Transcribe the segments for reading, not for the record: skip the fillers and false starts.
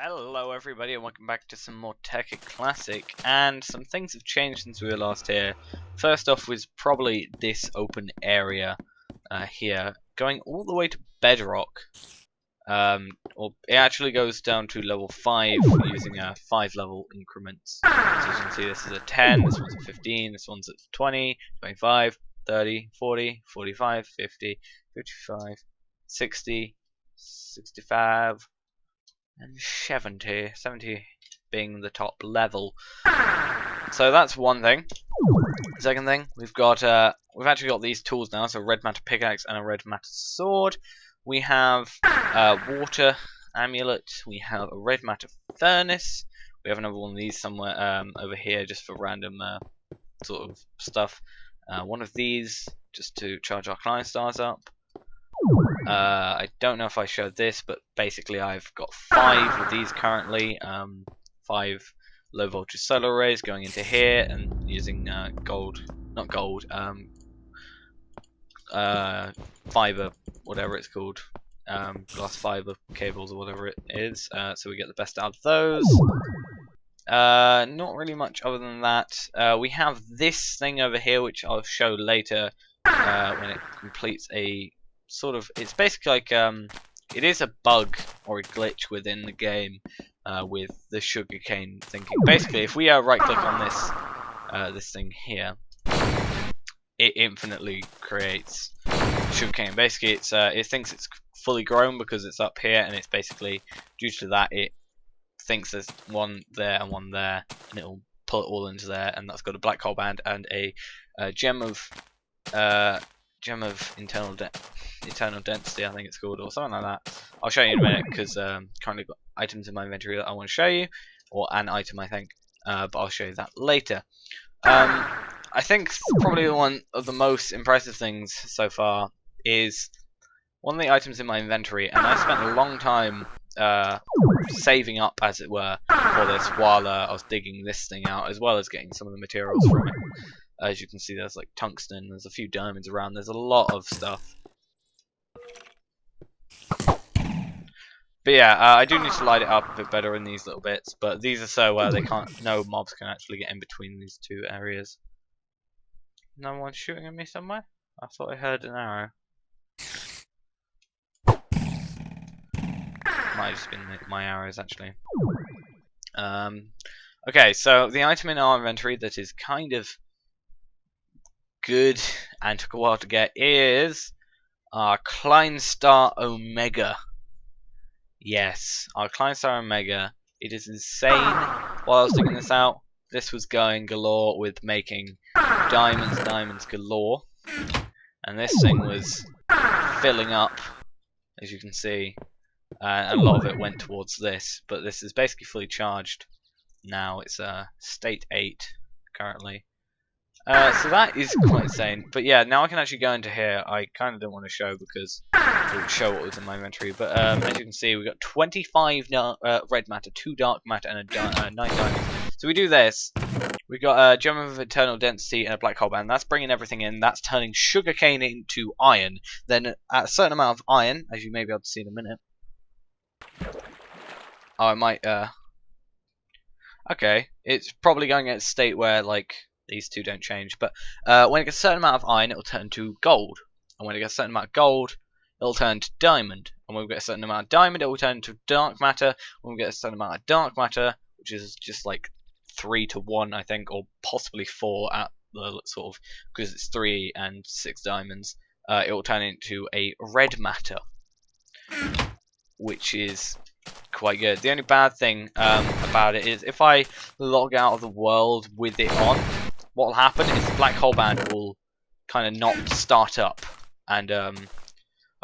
Hello everybody and welcome back to some more Tekkit Classic, and some things have changed since we were last here. First off was probably this open area here, going all the way to Bedrock. Or it actually goes down to level 5 using 5 level increments. So you can see this is a 10, this one's a 15, this one's at 20, 25, 30, 40, 45, 50, 55, 60, 65, and 70 being the top level. So that's one thing. Second thing, we've actually got these tools now. So a red matter pickaxe and a red matter sword. We have water amulet. We have a red matter furnace. We have another one of these somewhere over here just for random sort of stuff. One of these just to charge our client stars up. I don't know if I showed this, but basically I've got 5 of these currently. 5 low voltage solar arrays going into here and using fiber, whatever it's called, glass fiber cables or whatever it is. So we get the best out of those. Not really much other than that. We have this thing over here, which I'll show later when it completes a sort of, it's basically like it is a bug or a glitch within the game with the sugarcane thinking. Basically, if we right click on this thing here, it infinitely creates sugarcane. Basically, it thinks it's fully grown because it's up here, and it's basically due to that it thinks there's one there and one there, and it'll pull it all into there, and that's got a black hole band and a gem of eternal density, I think it's called, or something like that. I'll show you in a minute because currently got items in my inventory that I want to show you, or an item I think, but I'll show you that later. I think probably one of the most impressive things so far is one of the items in my inventory, and I spent a long time saving up, as it were, for this while I was digging this thing out, as well as getting some of the materials from it. As you can see, there's like tungsten, there's a few diamonds around, there's a lot of stuff. But yeah, I do need to light it up a bit better in these little bits, but these are so no mobs can actually get in between these two areas. No one's shooting at me somewhere? I thought I heard an arrow. Might have just been my arrows actually. Okay, so the item in our inventory that is kind of good and took a while to get is our Kleinstar Omega. Yes, our Kleinstar Omega. It is insane. While I was digging this out, this was going galore with making diamonds galore, and this thing was filling up, as you can see, and a lot of it went towards this, but this is basically fully charged now. It's state 8 currently. So that is quite insane. But yeah, now I can actually go into here. I kind of don't want to show because it would show what was in my inventory. But as you can see, we've got 25 red matter, 2 dark matter, and 9 diamonds. So we do this. We've got a gem of eternal density and a black hole band. That's bringing everything in. That's turning sugarcane into iron. Then at a certain amount of iron, as you may be able to see in a minute. Oh, I might. Okay, it's probably going at a state where like these two don't change, but when it gets a certain amount of iron, it'll turn to gold, and when it gets a certain amount of gold, it'll turn to diamond, and when we get a certain amount of diamond, it will turn to dark matter. When we get a certain amount of dark matter, which is just like 3 to 1, I think, or possibly 4 at the sort of, because it's 3 and 6 diamonds, it will turn into a red matter, which is quite good. The only bad thing about it is if I log out of the world with it on, what will happen is the black hole band will kind of not start up, and I've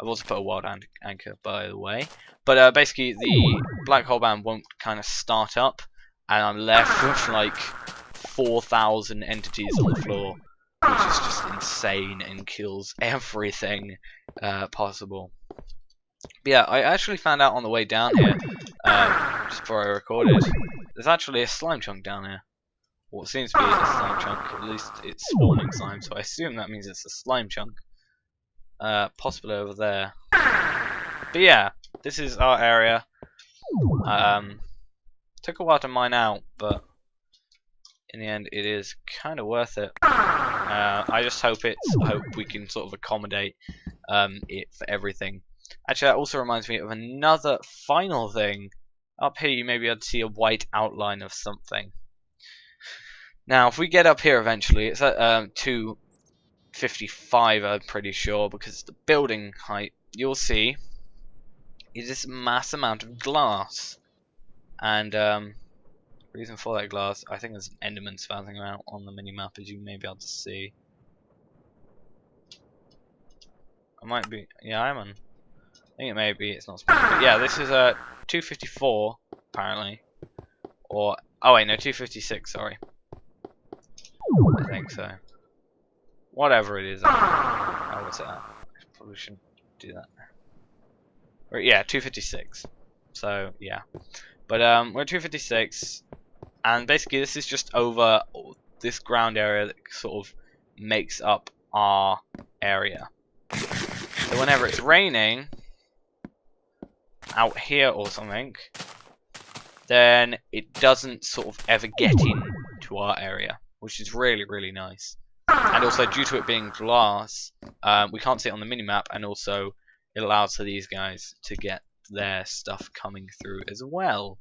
also put a world anchor, by the way, but basically the black hole band won't kind of start up, and I'm left with like 4,000 entities on the floor, which is just insane and kills everything possible. But yeah, I actually found out on the way down here, just before I recorded, there's actually a slime chunk down here. What seems to be a slime chunk, at least it's spawning slime, so I assume that means it's a slime chunk. Possibly over there. But yeah, this is our area. Took a while to mine out, but in the end, it is kind of worth it. I just hope we can sort of accommodate it for everything. Actually, that also reminds me of another final thing. Up here, you may be able to see a white outline of something. Now, if we get up here eventually, it's at 255, I'm pretty sure, because the building height, you'll see, is this mass amount of glass. And reason for that glass, I think there's an Enderman spouting around on the minimap, as you may be able to see. I might be, yeah, I'm on. I think it may be, it's not spawning. But yeah, this is 254, apparently. Or, oh wait, no, 256, sorry. I think so. Whatever it is. Oh, what's that? I probably shouldn't do that. Right, yeah, 256. So, yeah. But, we're at 256. And basically, this is just over this ground area that sort of makes up our area. So, whenever it's raining out here or something, then it doesn't sort of ever get into our area, which is really, really nice. And also, due to it being glass, we can't see it on the minimap, and also it allows for these guys to get their stuff coming through as well.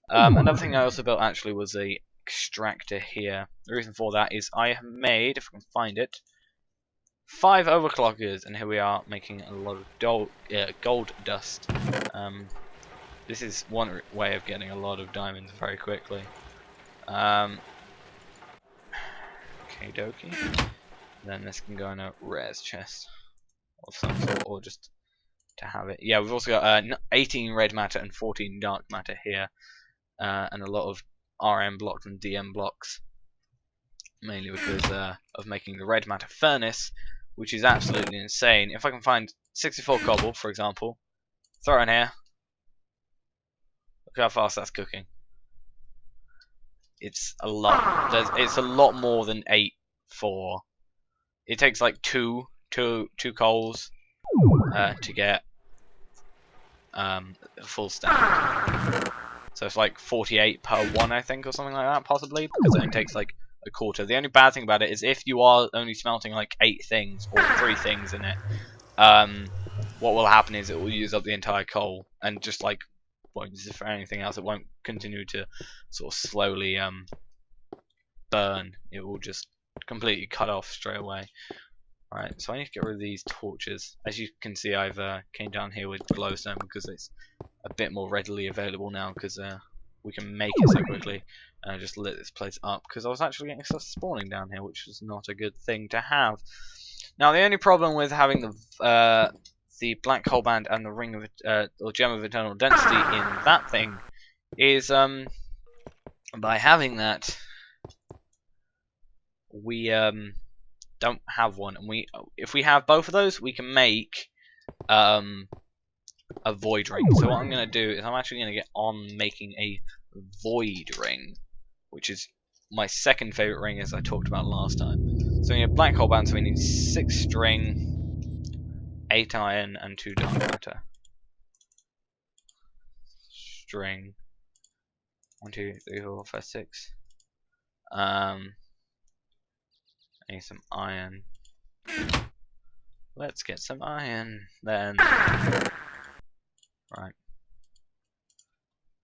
Another thing I also built actually was a extractor here. The reason for that is I have made, if I can find it, 5 overclockers, and here we are making a lot of gold dust. This is one way of getting a lot of diamonds very quickly. Okie dokie. Then this can go in a rares chest of some sort, or just to have it. Yeah, we've also got 18 red matter and 14 dark matter here, and a lot of RM blocks and DM blocks, mainly because of making the red matter furnace, which is absolutely insane. If I can find 64 cobble, for example, throw it in here. Look how fast that's cooking. It's a lot. It's a lot more than 8 for. It takes like two coals to get a full stack. So it's like 48 per one, I think, or something like that, possibly, because it only takes like a quarter. The only bad thing about it is if you are only smelting like 8 things or 3 things in it, what will happen is it will use up the entire coal, and just like won't use it for anything else. It won't continue to sort of slowly burn. It will just completely cut off straight away. Right, so I need to get rid of these torches. As you can see, I've came down here with glowstone because it's a bit more readily available now, because we can make it so quickly. And I just lit this place up because I was actually getting stuff spawning down here, which was not a good thing to have. Now, the only problem with having the black hole band and the ring of or gem of eternal density in that thing is by having that we don't have one, and if we have both of those, we can make a void ring. So what I'm going to do is I'm actually going to get on making a void ring, which is my second favorite ring, as I talked about last time. So we have black hole band, so we need 6 string, 8 iron, and 2 dark matter. String 1, 2, 3, 4, 5, 6. I need some iron. Let's get some iron then. Right.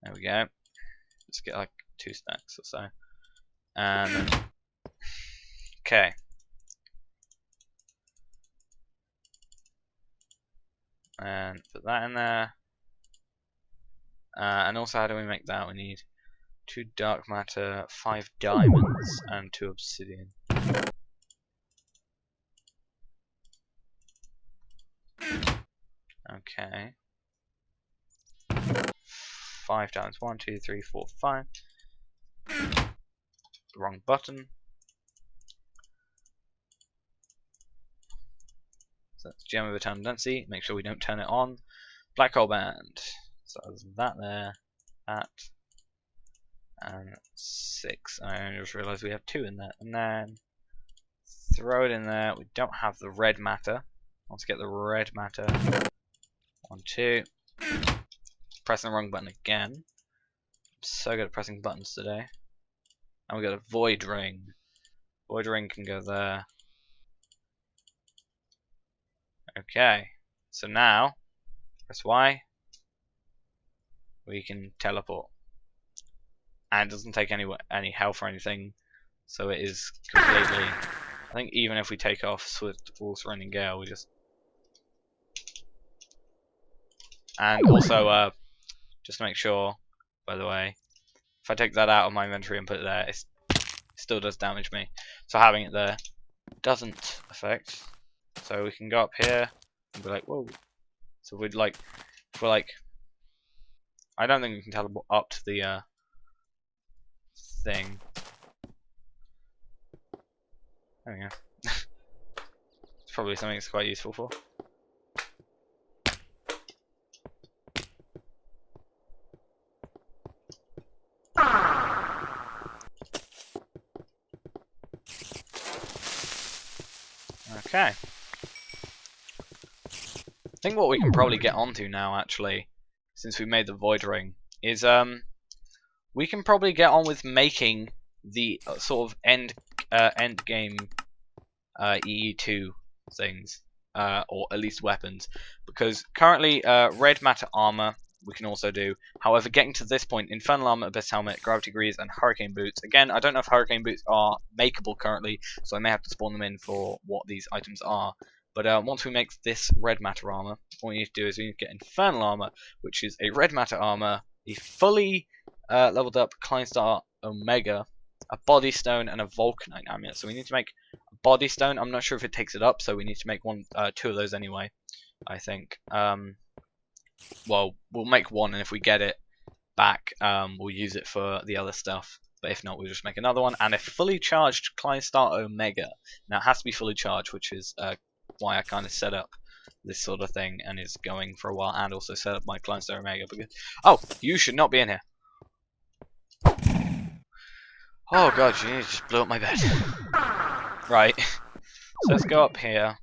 There we go. Let's get like 2 stacks or so. And okay. And put that in there. And also, how do we make that? We need 2 dark matter, 5 diamonds, and 2 obsidian. Okay. 5 times 1, 2, 3, 4, 5. Wrong button. So that's gem of eternal density. Make sure we don't turn it on. Black hole band. So there's that there, that, and 6. I just realised we have 2 in there. And then throw it in there. We don't have the red matter. Let's get the red matter. 1, 2. Pressing the wrong button again. so good at pressing buttons today. And we got a void ring. Void ring can go there. Okay. So now, press Y. We can teleport. And it doesn't take any health or anything. So it is completely... I think even if we take off Swift Water Running Gale, we just... And also, just to make sure, by the way, if I take that out of my inventory and put it there, it still does damage me. So having it there doesn't affect. So we can go up here and be like, whoa. So we'd like, if we're like, I don't think we can teleport up to the thing. There we go. It's probably something it's quite useful for. Okay. I think what we can probably get onto now, actually, since we made the void ring, is we can probably get on with making the sort of end game EE2 things, or at least weapons, because currently red matter armor we can also do. However, getting to this point, infernal armor, abyss helmet, gravity greaves, and hurricane boots. Again, I don't know if hurricane boots are makeable currently, so I may have to spawn them in for what these items are. But once we make this red matter armor, what we need to do is we need to get infernal armor, which is a red matter armor, a fully leveled up Kleinstar Omega, a body stone, and a vulcanite amulet. So we need to make a body stone. I'm not sure if it takes it up, so we need to make two of those anyway, I think. Well, we'll make one, and if we get it back, we'll use it for the other stuff. But if not, we'll just make another one. And a fully charged Kleinstar Omega. Now, it has to be fully charged, which is why I kind of set up this sort of thing and is going for a while, and also set up my Kleinstar Omega. Because oh, you should not be in here. Oh god, you need to just blow up my bed. Right. So let's go up here.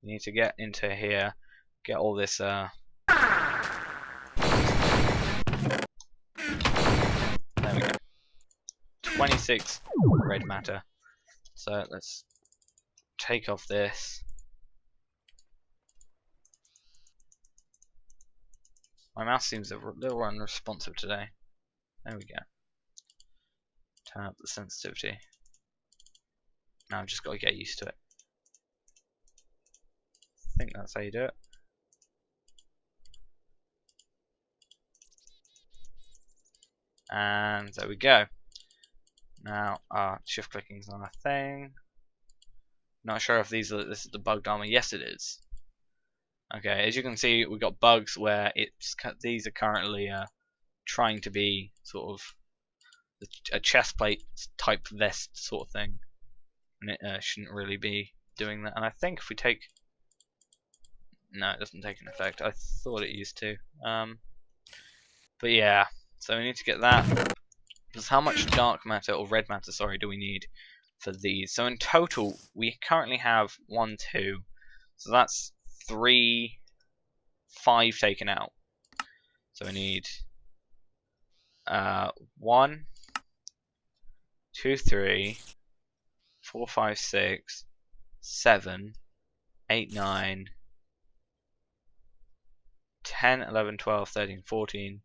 We need to get into here. Get all this there we go. 26 red matter. So let's take off this. My mouse seems a little unresponsive today. There we go. Turn up the sensitivity. Now I've just got to get used to it. I think that's how you do it. And there we go. Now shift clicking is on a thing. Not sure if this is the bugged armor. Yes, it is. Okay, as you can see, we've got bugs where these are currently trying to be sort of a chest plate type vest sort of thing, and it shouldn't really be doing that. And I think if we take, no, it doesn't take an effect. I thought it used to. But yeah, so we need to get that. Because how much dark matter or red matter, sorry, do we need for these? So in total, we currently have 1, 2. So that's 3, 5 taken out. So we need 1, 2, 3, 4, 5, 6, 7, 8, 9, 10, 11, 12, 13, 14,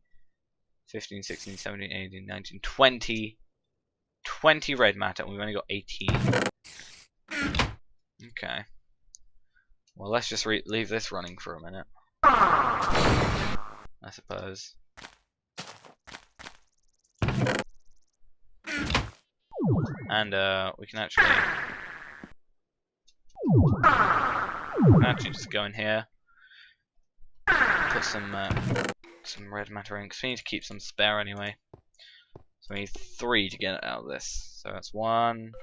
15, 16, 17, 18, 19, 20. 20 red matter, and we've only got 18. Okay. Well, let's just leave this running for a minute, I suppose. And we can actually just go in here, put some red matter in, because we need to keep some spare anyway. So we need 3 to get it out of this. So that's 1,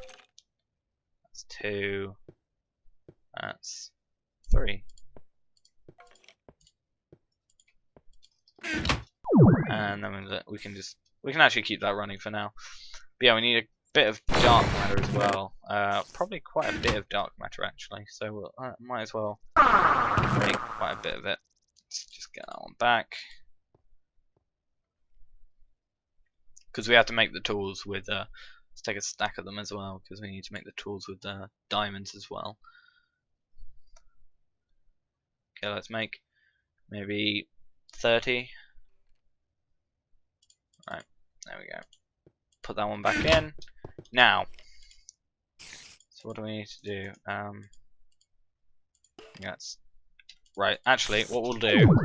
that's 2, that's 3. And then we can actually keep that running for now. But yeah, we need a bit of dark matter as well. Probably quite a bit of dark matter actually. So we'll might as well make quite a bit of it. Let's just get that one back. because we have to make the tools with. Let's take a stack of them as well, because we need to make the tools with diamonds as well. Okay, let's make maybe 30. Right, there we go. Put that one back in. Now, so what do we need to do? That's right. Actually, what we'll do,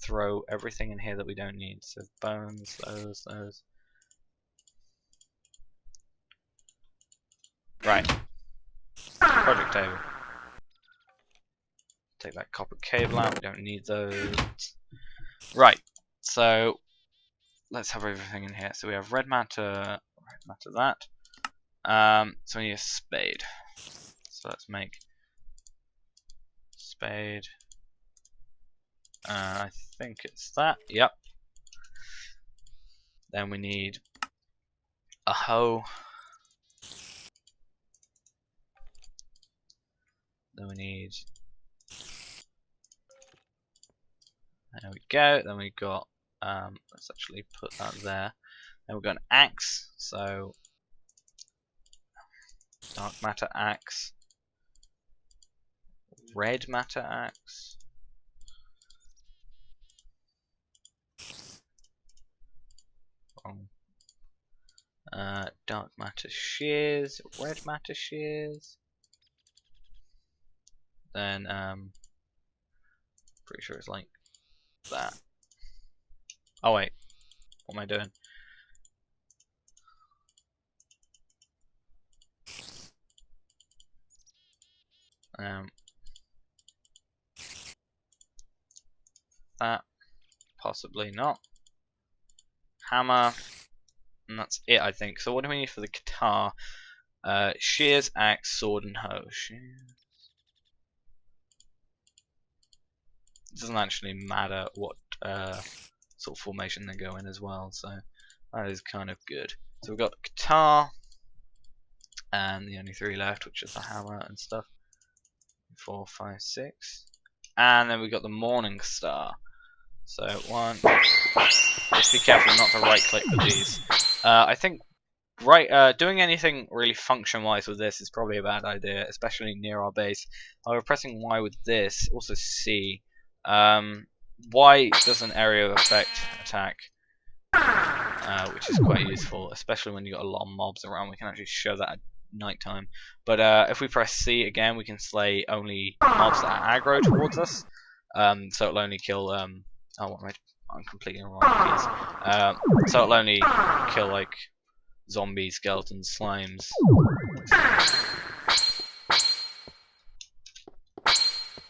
throw everything in here that we don't need. So bones, those. Right. Project table. Take that copper cable out. We don't need those. Right. So let's have everything in here. So we have red matter that. So we need a spade. So let's make spade. I think it's that. Yep. Then we need a hoe. Then we need. There we go. Then we got. Let's actually put that there. Then we've got an axe. So dark matter axe. Red matter axe. Wrong. Dark matter shears. Red matter shears. Then pretty sure it's like that. Oh wait, what am I doing? That possibly not. Hammer, and that's it, I think. So what do we need for the guitar? Shears, axe, sword, and hoe. It doesn't actually matter what sort of formation they go in as well, so that is kind of good. So we've got the guitar, and the only 3 left, which is the hammer and stuff. 4, 5, 6, and then we've got the morning star. So one. Just be careful not to right click with these. I think doing anything really function wise with this is probably a bad idea, especially near our base. However, pressing Y with this, also C. Y does an area effect attack, which is quite useful, especially when you've got a lot of mobs around. We can actually show that at night time. But if we press C again, we can slay only mobs that are aggro towards us. So it'll only kill. Oh, what am I'm completely wrong keys. So it'll only kill like zombies, skeletons, slimes.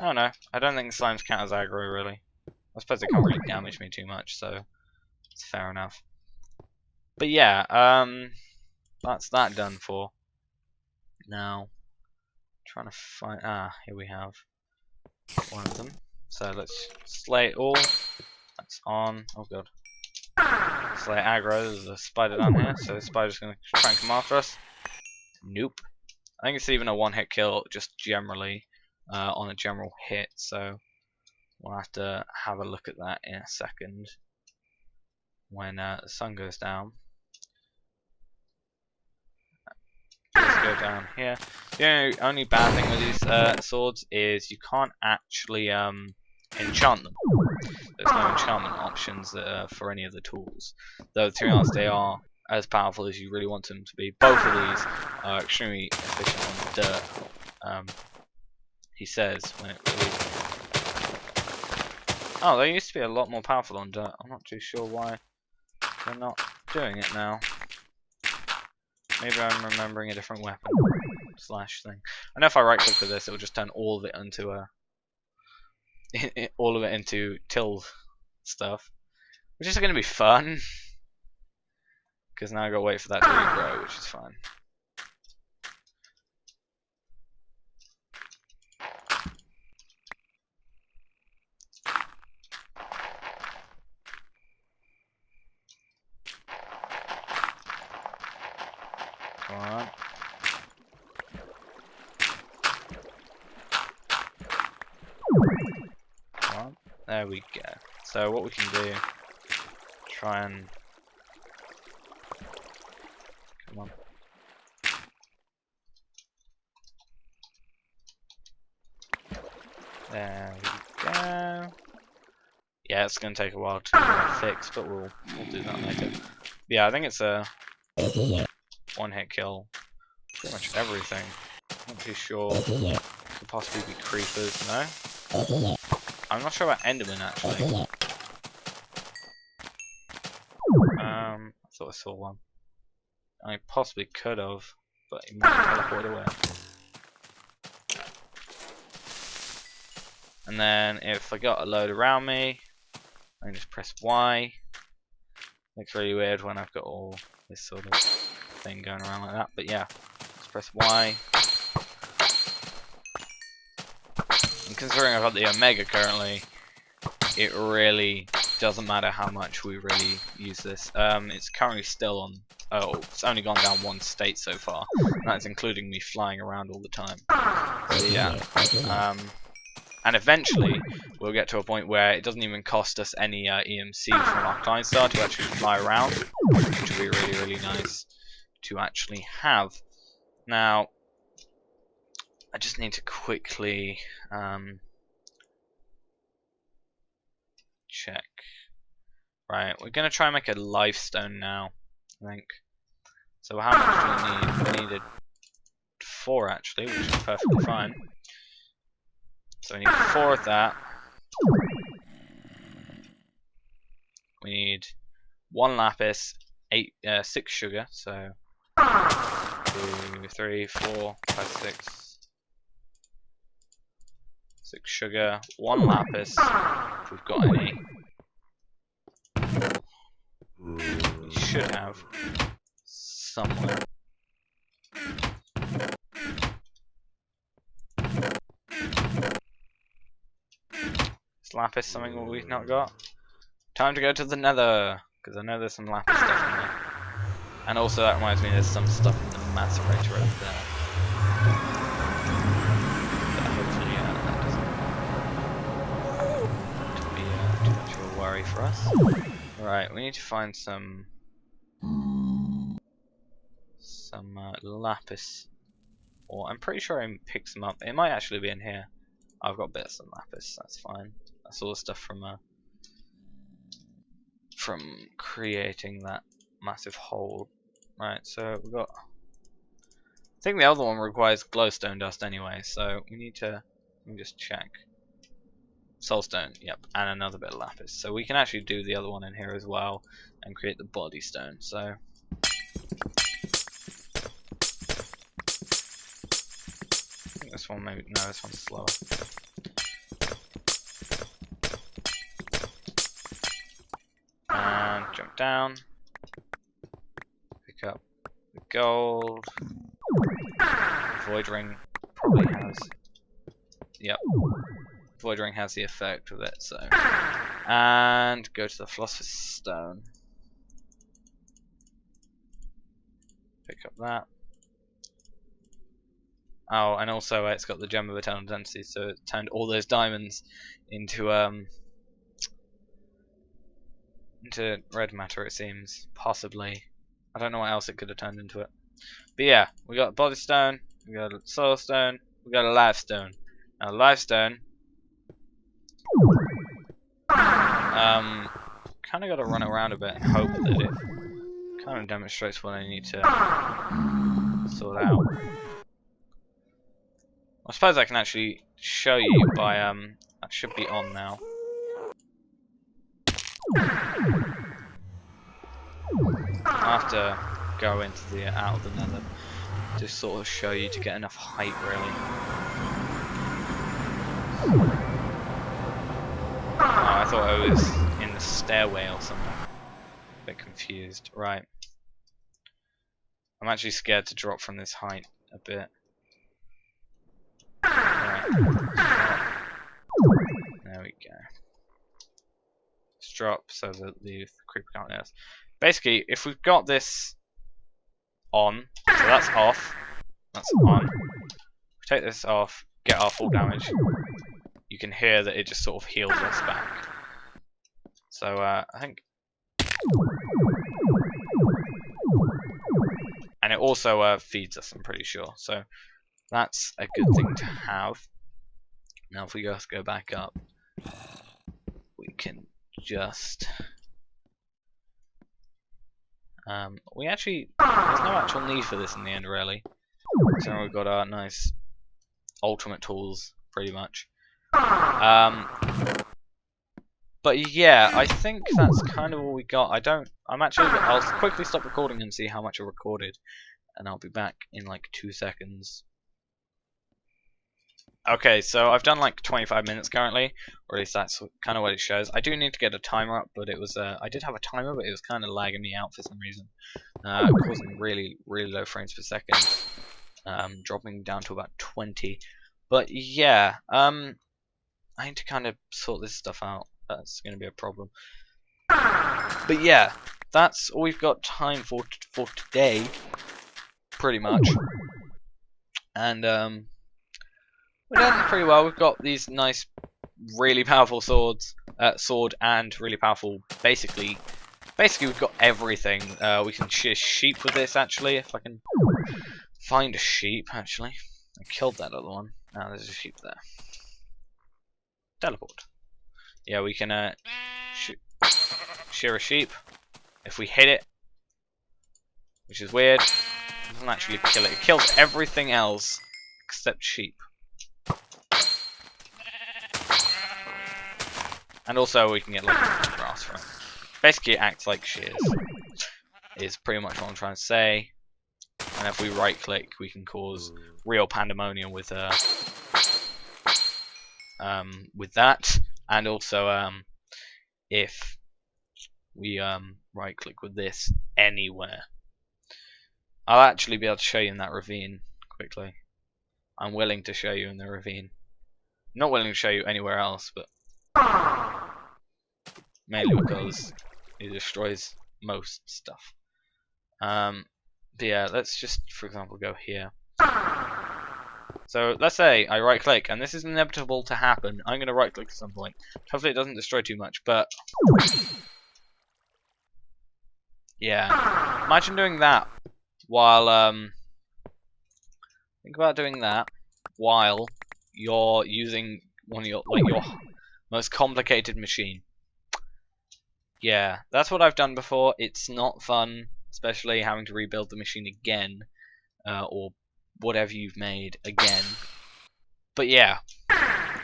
I don't know. I don't think slimes count as aggro, really. I suppose they can't really damage me too much, so it's fair enough. But yeah, that's that done for. Now, trying to find. Here we have one of them. So let's slay it all. That's on. Oh god. Slay aggro. There's a spider down here, so the spider's going to try and come after us. Nope. I think it's even a one-hit kill, just generally. On a general hit, so we'll have to have a look at that in a second when the sun goes down. Let's go down here. The only bad thing with these swords is you can't actually enchant them. There's no enchantment options for any of the tools, though to be honest they are as powerful as you really want them to be. Both of these are extremely efficient on dirt. He says when it really. Oh, they used to be a lot more powerful on dirt. I'm not too sure why they're not doing it now. Maybe I'm remembering a different weapon slash thing. I know if I right click with this, it will just turn all of it into into till stuff, which is going to be fun. Because now I gotta wait for that to regrow, which is fine. Come on. Come on. There we go. So what we can do, try and Come on. There we go. Yeah, it's going to take a while to fix, but we'll do that later. Yeah, I think it's a one-hit kill. Pretty much everything. Not too sure. Could possibly be creepers, no? I'm not sure about Enderman actually. I thought I saw one. I possibly could have, but he might teleport away. And then if I got a load around me, I can just press Y. Looks really weird when I've got all this sort of thing going around like that, but yeah, just press Y. And considering I've got the Omega currently, it really doesn't matter how much we really use this. It's currently still on. Oh, it's only gone down one state so far. That's including me flying around all the time. So yeah. And eventually we'll get to a point where it doesn't even cost us any EMC from our client star to actually fly around, which will be really, really nice to actually have. Now, I just need to quickly check. Right, we're going to try and make a lifestone now, I think. So how much do we need? We needed 4 actually, which is perfectly fine. So we need 4 of that. We need 1 lapis, 6 sugar, so 2, 3, 4, 5, 6. 6 sugar, 1 lapis, if we've got any. We should have somewhere. Is lapis something we've not got? Time to go to the nether, because I know there's some lapis stuff in there. And also that reminds me there's some stuff in the macerator over there. But hopefully that doesn't be too much of a worry for us. Right, we need to find some lapis. Or I'm pretty sure I picked some up. It might actually be in here. I've got bits of lapis, that's fine. That's all the stuff from creating that massive hole. Right, so we've got. I think the other one requires glowstone dust anyway, so we need to. Let me just check. Soulstone, yep, and another bit of lapis. So we can actually do the other one in here as well and create the body stone. So. I think this one maybe. No, this one's slower. And jump down. Pick up the gold. Void ring probably has. Yep. Void ring has the effect of it, so. And go to the Philosopher's Stone. Pick up that. Oh, and also it's got the Gem of Eternal Density, so it turned all those diamonds into red matter, it seems. Possibly. I don't know what else it could have turned into it. But yeah, we got body stone, we got a soul stone, we got a life stone. Now life stone, kind of got to run around a bit and hope that it kind of demonstrates what I need to sort out. I suppose I can actually show you by that should be on now. I have to go into the out of the nether to sort of show you to get enough height, really. Oh, I thought I was in the stairway or something. A bit confused. Right. I'm actually scared to drop from this height a bit. Right. There we go. Let's drop so that the creeper can't hit us. Basically, if we've got this on, so that's off, that's on. If we take this off, get our full damage, you can hear that it just sort of heals us back. So I think, it also feeds us, I'm pretty sure. So that's a good thing to have. Now if we just go back up, we can just... we actually... There's no actual need for this in the end, really. So now we've got our nice ultimate tools, pretty much. But yeah, I think that's kind of all we got. I'll quickly stop recording and see how much I recorded, and I'll be back in like 2 seconds. Okay, so I've done like 25 minutes currently, or at least that's kind of what it shows. I do need to get a timer up, but it was I did have a timer, but it was kind of lagging me out for some reason, causing really low frames per second, dropping down to about 20. But yeah, I need to kind of sort this stuff out. That's going to be a problem. But yeah, that's all we've got time for today, pretty much. And we're done pretty well. We've got these nice, really powerful swords, sword and really powerful. Basically, we've got everything. We can shear sheep with this. Actually, if I can find a sheep, actually, I killed that other one. Now there's a sheep there. Teleport. Yeah, we can shear a sheep. If we hit it, which is weird, it doesn't actually kill it. It kills everything else except sheep. And also we can get like grass from it. Basically it acts like shears, is pretty much what I'm trying to say. And if we right click we can cause real pandemonium with that. And also if we right click with this anywhere, I'll actually be able to show you in that ravine quickly. I'm willing to show you in the ravine. Not willing to show you anywhere else, but mainly because it destroys most stuff. But yeah, let's just, for example, go here. So let's say I right click, and this is inevitable to happen. I'm going to right click at some point. Hopefully it doesn't destroy too much, but yeah. Imagine doing that while think about doing that while you're using one of your most complicated machine. Yeah, that's what I've done before. It's not fun, especially having to rebuild the machine again, or whatever you've made again. But yeah,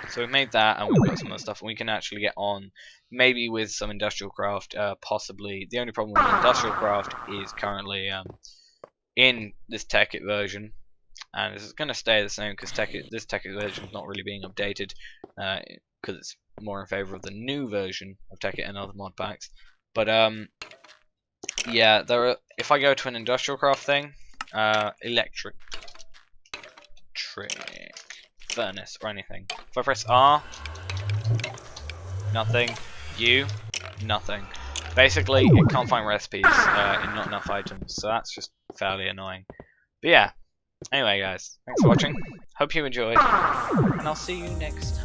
so we've made that, and we've got some other stuff, and we can actually get on maybe with some industrial craft, possibly. The only problem with industrial craft is currently in this Tekkit version, and it's going to stay the same because this Tekkit version is not really being updated, because it's more in favor of the new version of Tekkit and other mod packs. But yeah, if I go to an industrial craft thing, electric furnace or anything. If I press R, nothing. U, nothing. Basically, it can't find recipes in not enough items, so that's just fairly annoying. But yeah, anyway guys, thanks for watching. Hope you enjoyed, and I'll see you next time.